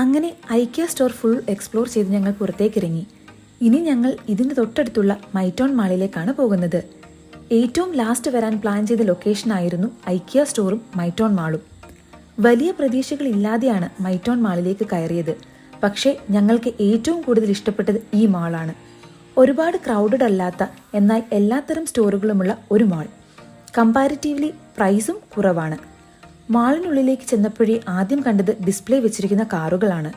അങ്ങനെ ഐക്യ store full explore ചെയ്ത് ഞങ്ങൾ പുറത്തേക്ക് ഇറങ്ങി. ഇനി ഞങ്ങൾ ഇതിന് തൊട്ടടുത്തുള്ള മൈറ്റോൺ മാളിലേക്കാണ് പോകുന്നത്. ഏറ്റവും ലാസ്റ്റ് വരാൻ പ്ലാൻ ചെയ്ത ലൊക്കേഷനായിരുന്നു ഐക്യ സ്റ്റോറും മൈറ്റോൺ മാളും. വലിയ പ്രതീക്ഷകളില്ലാതെയാണ് മൈറ്റോൺ മാളിലേക്ക് കയറിയത്. പക്ഷേ ഞങ്ങൾക്ക് ഏറ്റവും കൂടുതൽ ഇഷ്ടപ്പെട്ടത് ഈ മാളാണ്. ഒരുപാട് ക്രൗഡഡ് അല്ലാത്ത എന്നാൽ എല്ലാത്തരം സ്റ്റോറുകളുമുള്ള ഒരു മാൾ. കമ്പാരിറ്റീവ്ലി പ്രൈസും കുറവാണ്. മാളിനുള്ളിലേക്ക് ചെന്നപ്പോഴേ ആദ്യം കണ്ടത് ഡിസ്പ്ലേ വെച്ചിരിക്കുന്ന കാറുകളാണ്.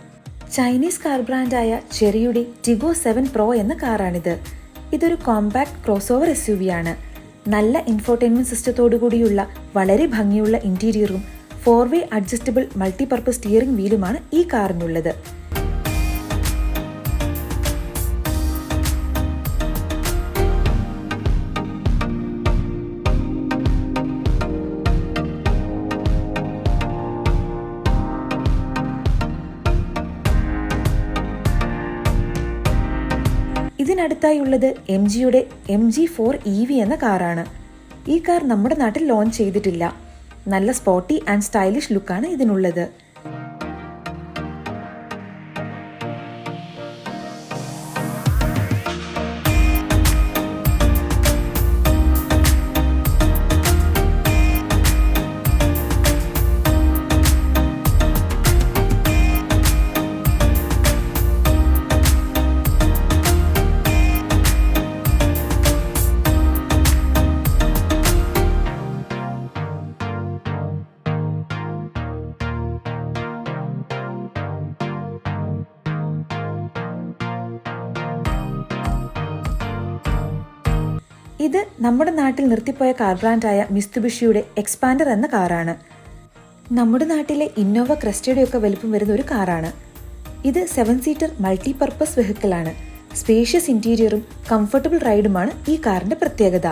ചൈനീസ് കാർ ബ്രാൻഡായ ചെറിയുടെ ടിഗോ 7 Pro എന്ന കാറാണിത്. ഇതൊരു കോമ്പാക്ട് ക്രോസ് ഓവർ SUV ആണ്. നല്ല ഇൻഫോർടൈൻമെന്റ് സിസ്റ്റത്തോടു കൂടിയുള്ള വളരെ ഭംഗിയുള്ള ഇന്റീരിയറും 4-way അഡ്ജസ്റ്റബിൾ മൾട്ടിപർപ്പസ് സ്റ്റിയറിംഗ് വീലുമാണ് ഈ കാറിനുള്ളത്. ഇതിനടുത്തായുള്ളത് MGയുടെ MG4 EV എന്ന കാറാണ്. ഈ കാർ നമ്മുടെ നാട്ടിൽ ലോഞ്ച് ചെയ്തിട്ടില്ല. നല്ല സ്പോർട്ടി ആൻഡ് സ്റ്റൈലിഷ് ലുക്കാണ് ഇതിനുള്ളത്. ഇത് നമ്മുടെ നാട്ടിൽ നിർത്തിപ്പോയ കാർ ബ്രാൻഡായ മിസ്തുബിഷിയുടെ എക്സ്പാൻഡർ എന്ന കാറാണ്. നമ്മുടെ നാട്ടിലെ ഇന്നോവ ക്രെസ്റ്റയുടെയൊക്കെ വലുപ്പം വരുന്ന ഒരു കാറാണ്. ഇത് 7 സീറ്റർ മൾട്ടിപർപ്പസ് വെഹിക്കിളാണ്. സ്പേഷ്യസ് ഇന്റീരിയറും കംഫർട്ടബിൾ റൈഡുമാണ് ഈ കാറിന്റെ പ്രത്യേകത.